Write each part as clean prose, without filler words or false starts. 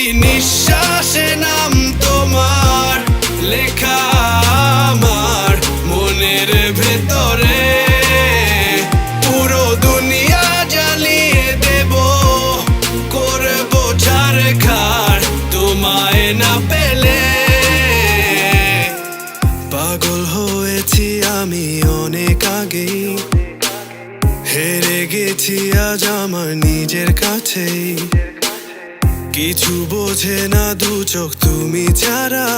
প্রতি নিঃশ্বাসে নাম তোমার লেখা আমার মনের ভেতরে। পুরো দুনিয়া জ্বালিয়ে দেব, করব ছারখার তোমায় না পেলে। পাগল হয়েছি আমি অনেক আগেই, হেরে গেছি আজ আমার নিজের কাছেই। কিছু বোঝে না দু চোখ তুমি ছাড়া,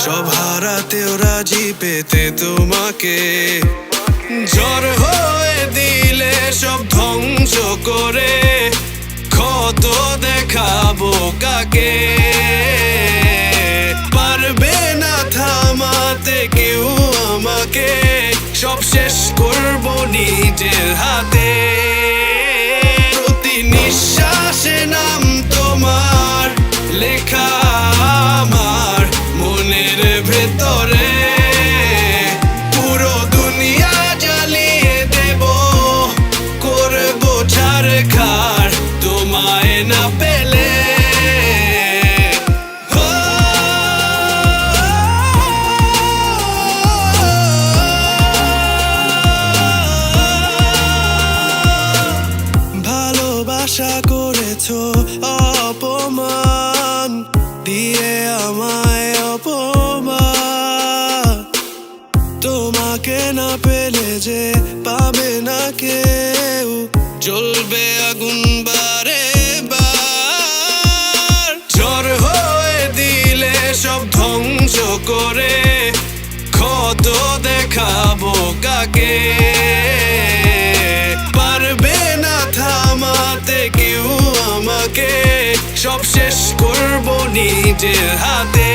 সব হারাতেও রাজি পেতে তোমাকে। ঝড় হয়ে দিলে সব ধ্বংস করে, ক্ষত দেখাবো কাকে। পারবে না থামাতে কেউ আমাকে, সব শেষ করবো নিজের হাতে। প্রতি নিঃশ্বাসে নাম তোমার লেখা আমার মনের ভেতরে। পুরো দুনিয়া জ্বালিয়ে দেব, করবো ছারখার তোমায় না পেলে। আশা করেছো অপমান দিয়ে আমায় অপমান, তোমাকে না পেলে যে পাবে না কেউ, জ্বলবে আগুন বারে বার। ঝড় হয়ে দিলে সব ধ্বংস করে, ক্ষত দেখাবো কাকে। পারবে না থামাতে কেউ আমাকে, সব শেষ করবো নিজের হাতে।